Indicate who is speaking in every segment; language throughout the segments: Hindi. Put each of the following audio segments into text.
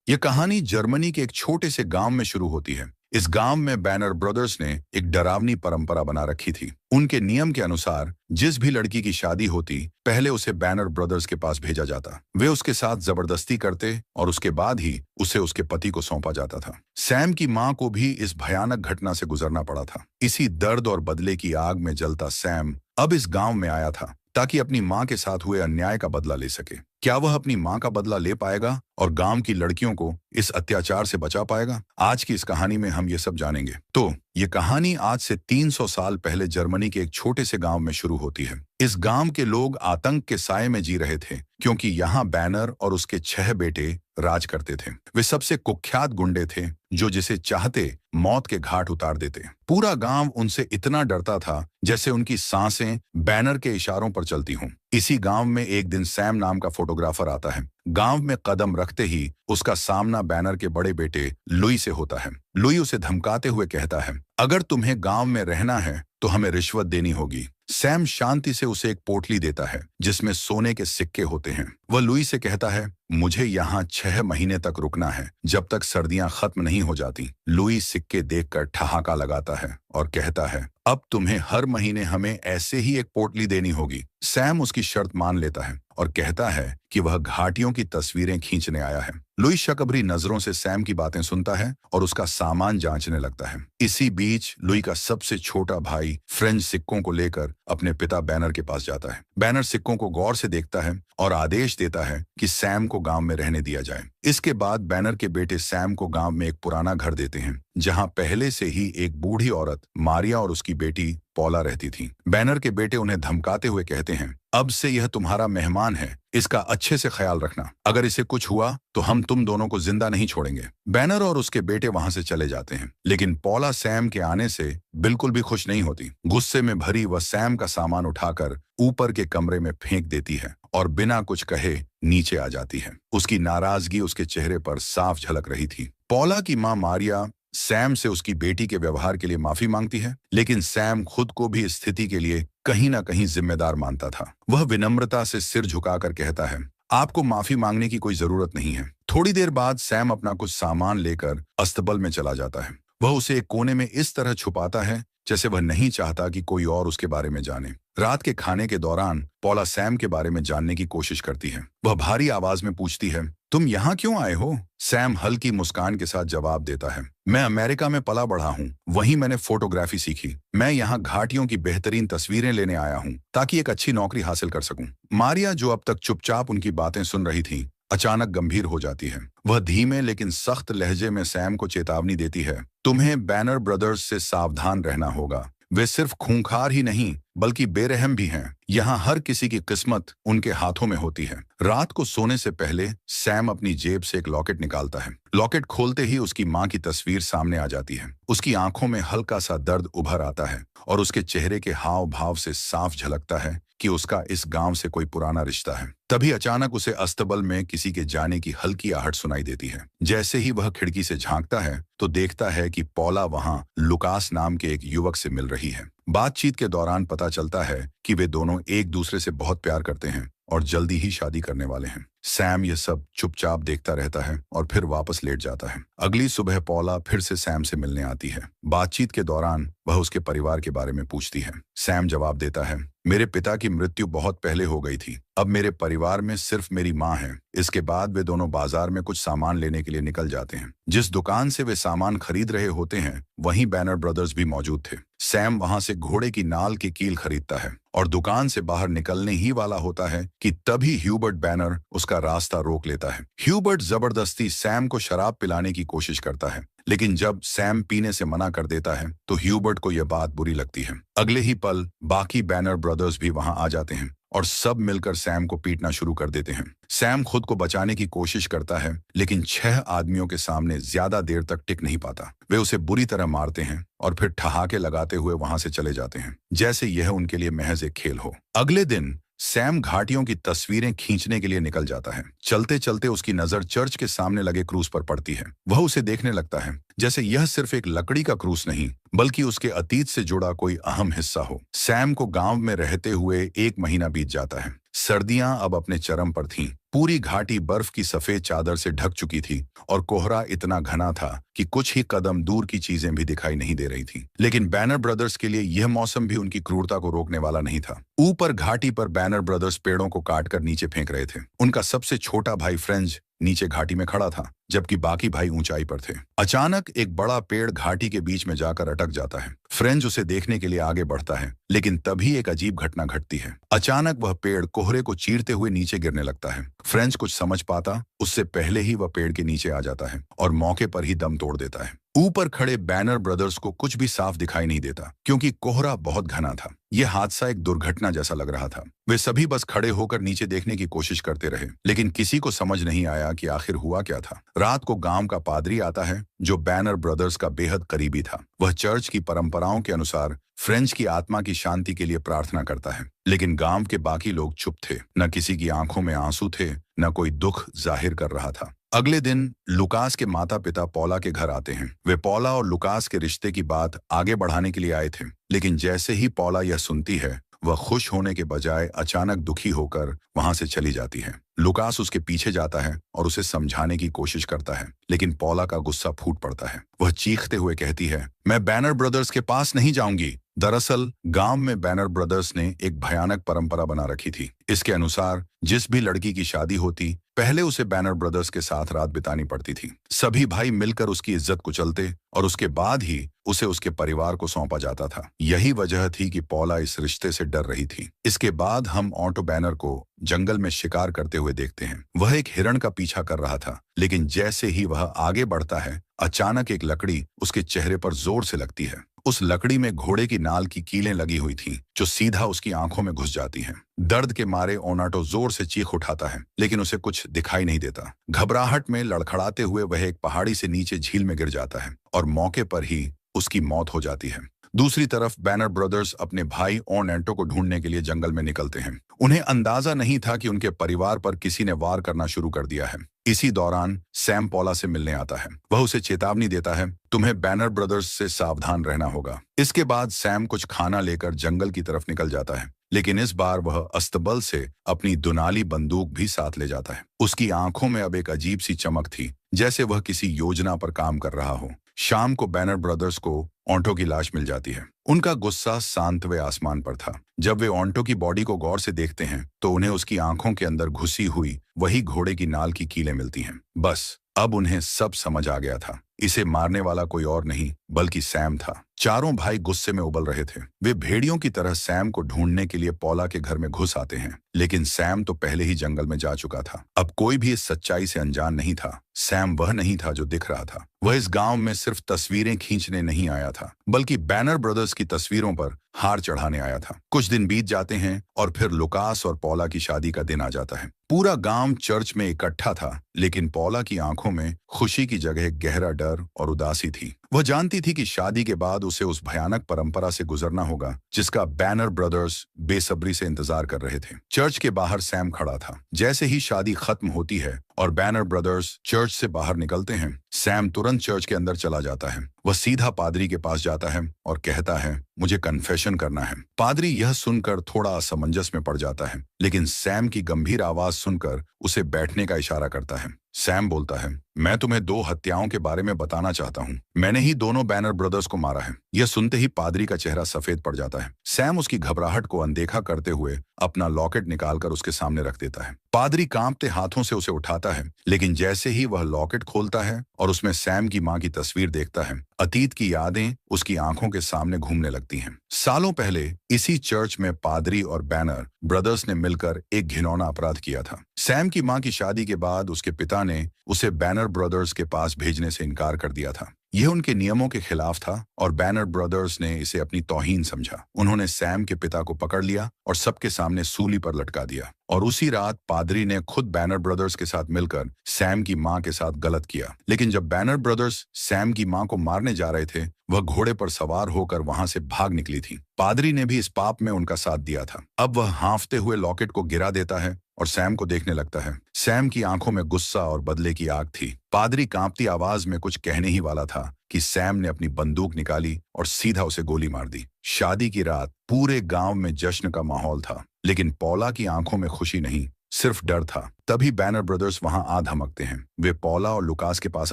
Speaker 1: यह कहानी जर्मनी के एक छोटे से गांव में शुरू होती है। इस गांव में बैनर ब्रदर्स ने एक डरावनी परंपरा बना रखी थी। उनके नियम के अनुसार जिस भी लड़की की शादी होती, पहले उसे बैनर ब्रदर्स के पास भेजा जाता। वे उसके साथ जबरदस्ती करते और उसके बाद ही उसे उसके पति को सौंपा जाता था। सैम की मां को भी इस भयानक घटना से गुजरना पड़ा था। इसी दर्द और बदले की आग में जलता सैम अब इस गांव में आया था ताकि अपनी मां के साथ हुए अन्याय का बदला ले सके। क्या वह अपनी मां का बदला ले पाएगा और गांव की लड़कियों को इस अत्याचार से बचा पाएगा? आज की इस कहानी में हम ये सब जानेंगे। तो ये कहानी आज से 300 साल पहले जर्मनी के एक छोटे से गांव में शुरू होती है। इस गांव के लोग आतंक के साए में जी रहे थे क्योंकि यहाँ बैनर और उसके 6 बेटे राज करते थे। वे सबसे कुख्यात गुंडे थे जो जिसे चाहते मौत के घाट उतार देते। पूरा गांव उनसे इतना डरता था जैसे उनकी सांसें बैनर के इशारों पर चलती हों। इसी गांव में एक दिन सैम नाम का फोटोग्राफर आता है। गांव में कदम रखते ही उसका सामना बैनर के बड़े बेटे लुई से होता है। लुई उसे धमकाते हुए कहता है, अगर तुम्हें गांव में रहना है तो हमें रिश्वत देनी होगी। सैम शांति से उसे एक पोटली देता है जिसमें सोने के सिक्के होते हैं। वह लुई से कहता है, मुझे यहाँ 6 महीने तक रुकना है जब तक सर्दियां खत्म नहीं हो जाती। लुई सिक्के देखकर ठहाका लगाता है और कहता है, अब तुम्हें हर महीने हमें ऐसे ही एक पोटली देनी होगी। सैम उसकी शर्त मान लेता है और कहता है कि वह घाटियों की तस्वीरें खींचने आया है। लुई शकभरी नजरों से सैम की बातें सुनता है और उसका सामान जांचने लगता है। इसी बीच लुई का सबसे छोटा भाई फ्रेंच सिक्कों को लेकर अपने पिता बैनर के पास जाता है। बैनर सिक्कों को गौर से देखता है और आदेश देता है कि सैम को गांव में रहने दिया जाए। इसके बाद बैनर के बेटे सैम को गांव में एक पुराना घर देते हैं जहां पहले से ही एक बूढ़ी औरत मारिया और उसकी बेटी पौला रहती थी। बैनर के बेटे उन्हें धमकाते हुए कहते हैं, अब से यह तुम्हारा मेहमान है, इसका अच्छे से ख्याल रखना। अगर इसे कुछ हुआ तो हम तुम दोनों को जिंदा नहीं छोड़ेंगे। बैनर और उसके बेटे वहां से चले जाते हैं, लेकिन पौला सैम के आने से बिल्कुल भी खुश नहीं होती। गुस्से में भरी वह सैम का सामान उठाकर ऊपर के कमरे में फेंक देती है और बिना कुछ कहे नीचे आ जाती है। उसकी नाराजगी उसके चेहरे पर साफ झलक रही थी। पौला की मां मारिया सैम से उसकी बेटी के व्यवहार के लिए माफी मांगती है, लेकिन सैम खुद को भी इस स्थिति के लिए कहीं ना कहीं जिम्मेदार मानता था। वह विनम्रता से सिर झुकाकर कहता है, आपको माफी मांगने की कोई जरूरत नहीं है। थोड़ी देर बाद सैम अपना कुछ सामान लेकर अस्तबल में चला जाता है। वह उसे एक कोने में इस तरह छुपाता है जैसे वह नहीं चाहता कि कोई और उसके बारे में जाने। रात के खाने के दौरान पौला सैम के बारे में जानने की कोशिश करती है। वह भारी आवाज में पूछती है, तुम यहाँ क्यों आए हो? सैम हल्की मुस्कान के साथ जवाब देता है, मैं अमेरिका में पला बढ़ा हूँ, वहीं मैंने फोटोग्राफी सीखी। मैं यहाँ घाटियों की बेहतरीन तस्वीरें लेने आया हूँ ताकि एक अच्छी नौकरी हासिल कर सकूं। मारिया, जो अब तक चुपचाप उनकी बातें सुन रही थी, अचानक गंभीर हो जाती है। वह धीमे लेकिन सख्त लहजे में सैम को चेतावनी देती है, तुम्हें बैनर ब्रदर्स से सावधान रहना होगा। वे सिर्फ खूंखार ही नहीं बल्कि बेरहम भी हैं। यहाँ हर किसी की किस्मत उनके हाथों में होती है। रात को सोने से पहले सैम अपनी जेब से एक लॉकेट निकालता है। लॉकेट खोलते ही उसकी मां की तस्वीर सामने आ जाती है। उसकी आंखों में हल्का सा दर्द उभर आता है और उसके चेहरे के हाव भाव से साफ झलकता है कि उसका इस गांव से कोई पुराना रिश्ता है। तभी अचानक उसे अस्तबल में किसी के जाने की हल्की आहट सुनाई देती है। जैसे ही वह खिड़की से झांकता है तो देखता है कि पौला वहां लुकास नाम के एक युवक से मिल रही है। बातचीत के दौरान पता चलता है कि वे दोनों एक दूसरे से बहुत प्यार करते हैं और जल्दी ही शादी करने वाले हैं। सैम ये सब चुपचाप देखता रहता है और फिर वापस लेट जाता है। अगली सुबह पौला फिर से सैम से मिलने आती है। बातचीत के दौरान वह उसके परिवार के बारे में पूछती है। सैम जवाब देता है, मेरे पिता की मृत्यु बहुत पहले हो गई थी। अब मेरे परिवार में सिर्फ मेरी माँ है। इसके बाद वे दोनों बाजार में कुछ सामान लेने के लिए निकल जाते हैं। जिस दुकान से वे सामान खरीद रहे होते हैं वहीं बैनर ब्रदर्स भी मौजूद थे। सैम वहां से घोड़े की नाल की कील खरीदता है और दुकान से बाहर निकलने ही वाला होता है कि तभी ह्यूबर्ट बैनर उसका रास्ता रोक लेता है। ह्यूबर्ट जबरदस्ती सैम को शराब पिलाने की कोशिश करता है, लेकिन जब सैम पीने से मना कर देता है तो ह्यूबर्ट को यह बात बुरी लगती है। अगले ही पल बाकी बैनर ब्रदर्स भी वहां आ जाते हैं और सब मिलकर सैम को पीटना शुरू कर देते हैं। सैम खुद को बचाने की कोशिश करता है, लेकिन 6 आदमियों के सामने ज्यादा देर तक टिक नहीं पाता। वे उसे बुरी तरह मारते हैं और फिर ठहाके लगाते हुए वहां से चले जाते हैं, जैसे यह उनके लिए महज एक खेल हो। अगले दिन सैम घाटियों की तस्वीरें खींचने के लिए निकल जाता है। चलते चलते उसकी नजर चर्च के सामने लगे क्रूस पर पड़ती है। वह उसे देखने लगता है जैसे यह सिर्फ एक लकड़ी का क्रूस नहीं बल्कि उसके अतीत से जुड़ा कोई अहम हिस्सा हो। सैम को गांव में रहते हुए 1 महीना बीत जाता है। सर्दियां अब अपने चरम पर थीं। पूरी घाटी बर्फ की सफेद चादर से ढक चुकी थी और कोहरा इतना घना था कि कुछ ही कदम दूर की चीजें भी दिखाई नहीं दे रही थी। लेकिन बैनर ब्रदर्स के लिए यह मौसम भी उनकी क्रूरता को रोकने वाला नहीं था। ऊपर घाटी पर बैनर ब्रदर्स पेड़ों को काटकर नीचे फेंक रहे थे। उनका सबसे छोटा भाई फ्रेंच नीचे घाटी में खड़ा था, जबकि बाकी भाई ऊंचाई पर थे। अचानक एक बड़ा पेड़ घाटी के बीच में जाकर अटक जाता है। फ्रेंच उसे देखने के लिए आगे बढ़ता है, लेकिन तभी एक अजीब घटना घटती है। अचानक वह पेड़ कोहरे को चीरते हुए नीचे गिरने लगता है। फ्रेंच कुछ समझ पाता उससे पहले ही वह पेड़ के नीचे आ जाता है और मौके पर ही दम तोड़ देता है। ऊपर खड़े बैनर ब्रदर्स को कुछ भी साफ दिखाई नहीं देता, क्योंकि कोहरा बहुत घना था। यह हादसा एक दुर्घटना जैसा लग रहा था। वे सभी बस खड़े होकर नीचे देखने की कोशिश करते रहे, लेकिन किसी को समझ नहीं आया कि आखिर हुआ क्या था। रात को गांव का पादरी आता है, जो बैनर ब्रदर्स का बेहद करीबी था। वह चर्च की परंपराओं के अनुसार फ्रेंच की आत्मा की शांति के लिए प्रार्थना करता है, लेकिन गांव के बाकी लोग चुप थे। न किसी की आंखों में आंसू थे, न कोई दुख जाहिर कर रहा था। अगले दिन लुकास के माता पिता पौला के घर आते हैं। वे पौला और लुकास के रिश्ते की बात आगे बढ़ाने के लिए आए थे, लेकिन जैसे ही पौला यह सुनती है, वह खुश होने के बजाय अचानक दुखी होकर वहां से चली जाती है। लुकास उसके पीछे जाता है और उसे समझाने की कोशिश करता है, लेकिन पौला का गुस्सा फूट पड़ता है। वह चीखते हुए कहती है, मैं बैनर ब्रदर्स के पास नहीं जाऊंगी। दरअसल गांव में बैनर ब्रदर्स ने एक भयानक परंपरा बना रखी थी। इसके अनुसार जिस भी लड़की की शादी होती, पहले उसे बैनर ब्रदर्स के साथ रात बितानी पड़ती थी। सभी भाई मिलकर उसकी इज्जत कुचलते और उसके बाद ही उसे उसके परिवार को सौंपा जाता था। यही वजह थी कि पौला इस रिश्ते से डर रही थी। इसके बाद हम ऑटो बैनर को जंगल में शिकार करते हुए देखते हैं। वह एक हिरण का पीछा कर रहा था, लेकिन जैसे ही वह आगे बढ़ता है, अचानक एक लकड़ी उसके चेहरे पर जोर से लगती है। उस लकड़ी में घोड़े की नाल की कीलें लगी हुई थीं, जो सीधा उसकी आंखों में घुस जाती हैं। दर्द के मारे ओनाटो जोर से चीख उठाता है, लेकिन उसे कुछ दिखाई नहीं देता। घबराहट में लड़खड़ाते हुए वह एक पहाड़ी से नीचे झील में गिर जाता है और मौके पर ही उसकी मौत हो जाती है। दूसरी तरफ बैनर ब्रदर्स अपने भाई ओनेंटो को ढूंढने के लिए जंगल में निकलते हैं। उन्हें अंदाजा नहीं था कि उनके परिवार पर किसी ने वार करना शुरू कर दिया है। इसी दौरान सैम पौला से मिलने आता है। वह उसे चेतावनी देता है, तुम्हें बैनर ब्रदर्स से सावधान रहना होगा। इसके बाद सैम कुछ खाना लेकर जंगल की तरफ निकल जाता है, लेकिन इस बार वह अस्तबल से अपनी दुनाली बंदूक भी साथ ले जाता है। उसकी आंखों में अब एक अजीब सी चमक थी, जैसे वह किसी योजना पर काम कर रहा हो। शाम को बैनर ब्रदर्स को ऑन्टो की लाश मिल जाती है। उनका गुस्सा शांतवे आसमान पर था। जब वे ऑन्टो की बॉडी को गौर से देखते हैं, तो उन्हें उसकी आंखों के अंदर घुसी हुई वही घोड़े की नाल की कीलें मिलती हैं। बस अब उन्हें सब समझ आ गया था। इसे मारने वाला कोई और नहीं, बल्कि सैम था। चारों भाई गुस्से में उबल रहे थे। वे भेड़ियों की तरह सैम को ढूंढने के लिए पौला के घर में घुस आते हैं, लेकिन सैम तो पहले ही जंगल में जा चुका था। अब कोई भी इस सच्चाई से अनजान नहीं था। सैम वह नहीं था जो दिख रहा था। वह इस गांव में सिर्फ तस्वीरें खींचने नहीं आया था, बल्कि बैनर ब्रदर्स की तस्वीरों पर हार चढ़ाने आया था। कुछ दिन बीत जाते हैं और फिर लुकास और पौला की शादी का दिन आ जाता है। पूरा गांव चर्च में इकट्ठा था, लेकिन पौला की आंखों में खुशी की जगह गहरा डर और उदासी थी। वह जानती थी कि शादी के बाद उसे उस भयानक परंपरा से गुजरना होगा, जिसका बैनर ब्रदर्स बेसब्री से इंतजार कर रहे थे। चर्च के बाहर सैम खड़ा था। जैसे ही शादी खत्म होती है और बैनर ब्रदर्स चर्च से बाहर निकलते हैं, सैम तुरंत चर्च के अंदर चला जाता है। वह सीधा पादरी के पास जाता है और कहता है, मुझे कन्फेशन करना है। पादरी यह सुनकर थोड़ा असमंजस में पड़ जाता है, लेकिन सैम की गंभीर आवाज सुनकर उसे बैठने का इशारा करता है। सैम बोलता है, मैं तुम्हें 2 हत्याओं के बारे में बताना चाहता हूँ। मैंने ही दोनों बैनर ब्रदर्स को मारा है। यह सुनते ही पादरी का चेहरा सफेद पड़ जाता है। सैम उसकी घबराहट को अनदेखा करते हुए अपना लॉकेट निकालकर उसके सामने रख देता है। पादरी कांपते हाथों से उसे उठाता है, लेकिन जैसे ही वह लॉकेट खोलता है और उसमें सैम की मां की तस्वीर देखता है, अतीत की यादें उसकी आंखों के सामने घूमने लगती हैं। सालों पहले इसी चर्च में पादरी और बैनर ब्रदर्स ने मिलकर एक घिनौना अपराध किया था। सैम की मां की शादी के बाद उसके पिता ने उसे बैनर ब्रदर्स के पास भेजने से इनकार कर दिया था। यह उनके नियमों के खिलाफ था और बैनर ब्रदर्स ने इसे अपनी तौहीन समझा। उन्होंने सैम के पिता को पकड़ लिया और सबके सामने सूली पर लटका दिया। और उसी रात पादरी ने खुद बैनर ब्रदर्स के साथ मिलकर सैम की मां के साथ गलत किया। लेकिन जब बैनर ब्रदर्स सैम की मां को मारने जा रहे थे, वह घोड़े पर सवार होकर वहां से भाग निकली थी। पादरी ने भी इस पाप में उनका साथ दिया था। अब वह हांफते हुए लॉकेट को गिरा देता है और सैम को देखने लगता है। सैम की आंखों में गुस्सा और बदले की आग थी। पादरी कांपती आवाज में कुछ कहने ही वाला था कि सैम ने अपनी बंदूक निकाली और सीधा उसे गोली मार दी। शादी की रात पूरे गांव में जश्न का माहौल था, लेकिन पौला की आंखों में खुशी नहीं, सिर्फ डर था। तभी बैनर ब्रदर्स वहां आ धमकते हैं। वे पॉला और लुकास के पास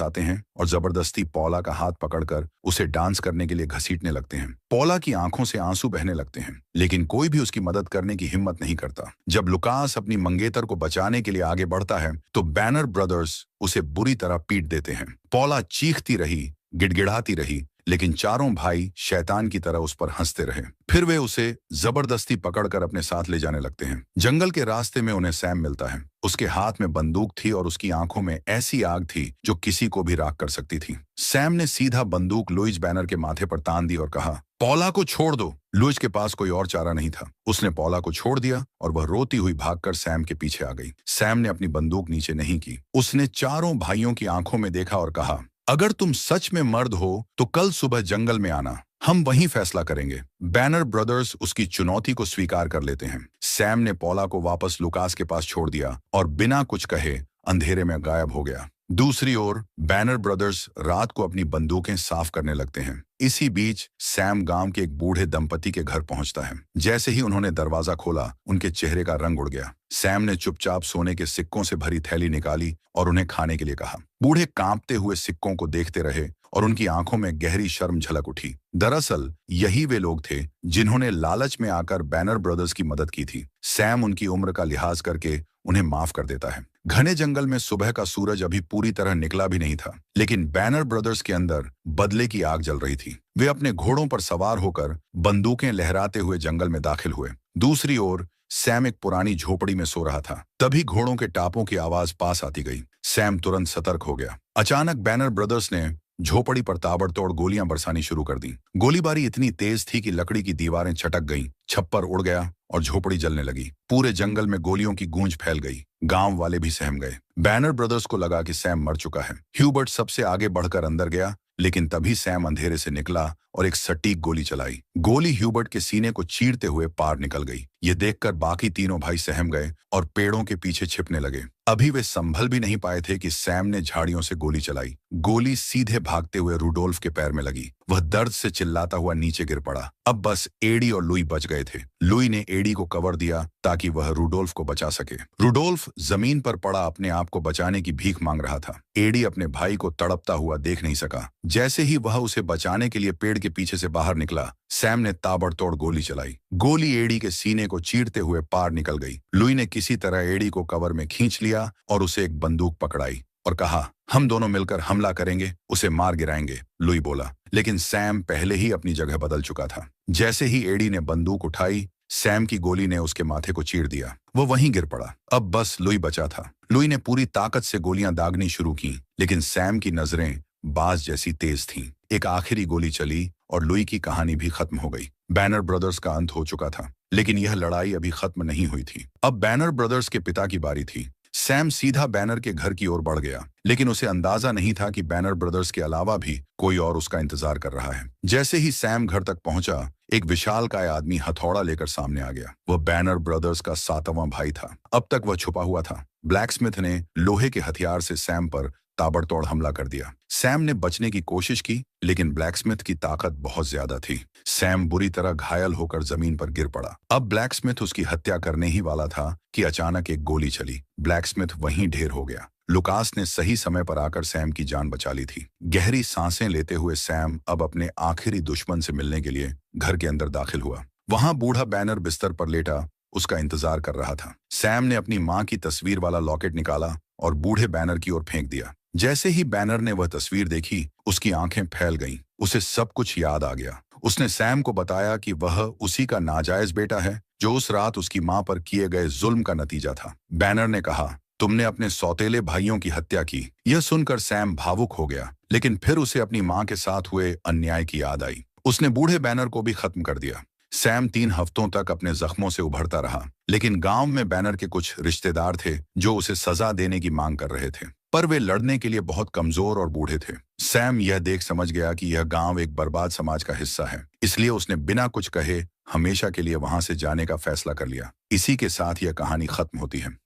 Speaker 1: आते हैं और जबरदस्ती पॉला का हाथ पकड़कर उसे डांस करने के लिए घसीटने लगते हैं। पॉला की आंखों से आंसू बहने लगते हैं, लेकिन कोई भी उसकी मदद करने की हिम्मत नहीं करता। जब लुकास अपनी मंगेतर को बचाने के लिए आगे बढ़ता है तो बैनर ब्रदर्स उसे बुरी तरह पीट देते हैं। पॉला चीखती रही, गिड़गिड़ाती रही, लेकिन चारों भाई शैतान की तरह उस पर हंसते रहे। फिर वे उसे जबरदस्ती पकड़कर अपने साथ ले जाने लगते हैं। जंगल के रास्ते में उन्हें सैम मिलता है। उसके हाथ में बंदूक थी और उसकी आंखों में ऐसी आग थी जो किसी को भी राख कर सकती थी। सैम ने सीधा बंदूक लुइस बैनर के माथे पर तान दी और कहा, पॉला को छोड़ दो। लुइस के पास कोई और चारा नहीं था। उसने पॉला को छोड़ दिया और वह रोती हुई भागकर सैम के पीछे आ गई। सैम ने अपनी बंदूक नीचे नहीं की। उसने चारों भाइयों की आंखों में देखा और कहा, अगर तुम सच में मर्द हो तो कल सुबह जंगल में आना, हम वहीं फैसला करेंगे। बैनर ब्रदर्स उसकी चुनौती को स्वीकार कर लेते हैं। सैम ने पॉला को वापस लुकास के पास छोड़ दिया और बिना कुछ कहे अंधेरे में गायब हो गया। दूसरी ओर बैनर ब्रदर्स रात को अपनी बंदूकें साफ करने लगते हैं। इसी बीच सैम गांव के एक बूढ़े दंपति के घर पहुंचता है। जैसे ही उन्होंने दरवाजा खोला, उनके चेहरे का रंग उड़ गया। सैम ने चुपचाप सोने के सिक्कों से भरी थैली निकाली और उन्हें खाने के लिए कहा। बूढ़े कांपते हुए सिक्कों को देखते रहे और उनकी आंखों में गहरी शर्म झलक उठी। दरअसल यही वे लोग थे जिन्होंने लालच में आकर बैनर ब्रदर्स की मदद की थी। सैम उनकी उम्र का लिहाज करके उन्हें माफ कर देता है। घने जंगल में सुबह का सूरज अभी पूरी तरह निकला भी नहीं था, लेकिन बैनर ब्रदर्स के अंदर बदले की आग जल रही थी। वे अपने घोड़ों पर सवार होकर बंदूकें लहराते हुए जंगल में दाखिल हुए। दूसरी ओर सैम एक पुरानी झोपड़ी में सो रहा था। तभी घोड़ों के टापों की आवाज पास आती गई। सैम तुरंत सतर्क हो गया। अचानक बैनर ब्रदर्स ने झोपड़ी पर ताबड़तोड़ गोलियां बरसानी शुरू कर दी। गोलीबारी इतनी तेज थी कि लकड़ी की दीवारें चटक गईं, छप्पर उड़ गया और झोपड़ी जलने लगी। पूरे जंगल में गोलियों की गूंज फैल गई। गांव वाले भी सहम गए। बैनर ब्रदर्स को लगा कि सैम मर चुका है। ह्यूबर्ट सबसे आगे बढ़कर अंदर गया, लेकिन तभी सैम अंधेरे से निकला और एक सटीक गोली चलाई। गोली ह्यूबर्ट के सीने को चीरते हुए पार निकल गई। ये देखकर बाकी तीनों भाई सहम गए और पेड़ों के पीछे छिपने लगे। अभी वे संभल भी नहीं पाए थे कि सैम ने झाड़ियों से गोली चलाई। गोली सीधे भागते हुए रूडोल्फ के पैर में लगी। वह दर्द से चिल्लाता हुआ नीचे गिर पड़ा। अब बस एडी और लुई बच गए थे। लुई ने एडी को कवर दिया ताकि वह रूडोल्फ को बचा सके। रूडोल्फ जमीन पर पड़ा अपने आप को बचाने की भीख मांग रहा था। एडी अपने भाई को तड़पता हुआ देख नहीं सका। जैसे ही वह उसे बचाने के लिए पेड़ के पीछे से बाहर निकला, सैम ने ताबड़तोड़ गोली चलाई। गोली एडी के सीने को चीरते हुए पार निकल गई। लुई ने किसी तरह एडी को कवर में खींच लिया और उसे एक बंदूक पकड़ाई और कहा, हम दोनों मिलकर हमला करेंगे, उसे मार गिराएंगे। लुई बोला, लेकिन सैम पहले ही अपनी जगह बदल चुका था। जैसे ही एडी ने बंदूक उठाई, सैम की गोली ने उसके माथे को चीर दिया। वो वहीं गिर पड़ा। अब बस लुई बचा था। लुई ने पूरी ताकत से गोलियां दागनी शुरू की, लेकिन सैम की नजरें बाज जैसी तेज थीं। एक आखिरी गोली चली और लुई की कहानी भी खत्म हो गई। बैनर ब्रदर्स का अंत हो चुका था, लेकिन यह लड़ाई अभी खत्म नहीं हुई थी। अब बैनर ब्रदर्स के पिता की बारी थी। सैम सीधा बैनर के घर की ओर बढ़ गया, लेकिन उसे अंदाजा नहीं था कि बैनर ब्रदर्स के अलावा भी कोई और उसका इंतजार कर रहा है। जैसे ही सैम घर तक पहुंचा, एक विशालकाय आदमी हथौड़ा लेकर सामने आ गया। वह बैनर ब्रदर्स का 7वां भाई था। अब तक वह छुपा हुआ था। ब्लैकस्मिथ ने लोहे के हथियार से सैम पर ताबड़तोड़ हमला कर दिया। सैम ने बचने की कोशिश की, लेकिन ब्लैकस्मिथ की ताकत बहुत ज्यादा थी। सैम बुरी तरह घायल होकर जमीन पर गिर पड़ा। अब ब्लैकस्मिथ उसकी हत्या करने ही वाला था कि अचानक एक गोली चली। ब्लैकस्मिथ वहीं ढेर हो गया। लुकास ने सही समय पर आकर सैम की जान बचा ली थी। गहरी सांसें लेते हुए सैम अब अपने आखिरी दुश्मन से मिलने के लिए घर के अंदर दाखिल हुआ। वहां बूढ़ा बैनर बिस्तर पर लेटा उसका इंतजार कर रहा था। सैम ने अपनी मां की तस्वीर वाला लॉकेट निकाला और बूढ़े बैनर की ओर फेंक दिया। जैसे ही बैनर ने वह तस्वीर देखी, उसकी आंखें फैल गईं। उसे सब कुछ याद आ गया। उसने सैम को बताया कि वह उसी का नाजायज बेटा है जो उस रात उसकी मां पर किए गए जुल्म का नतीजा था। बैनर ने कहा, तुमने अपने सौतेले भाइयों की हत्या की। यह सुनकर सैम भावुक हो गया, लेकिन फिर उसे अपनी मां के साथ हुए अन्याय की याद आई। उसने बूढ़े बैनर को भी खत्म कर दिया। सैम 3 हफ्तों तक अपने जख्मों से उभरता रहा, लेकिन गांव में बैनर के कुछ रिश्तेदार थे जो उसे सजा देने की मांग कर रहे थे, पर वे लड़ने के लिए बहुत कमजोर और बूढ़े थे। सैम यह देख समझ गया कि यह गांव एक बर्बाद समाज का हिस्सा है, इसलिए उसने बिना कुछ कहे हमेशा के लिए वहां से जाने का फैसला कर लिया। इसी के साथ यह कहानी खत्म होती है।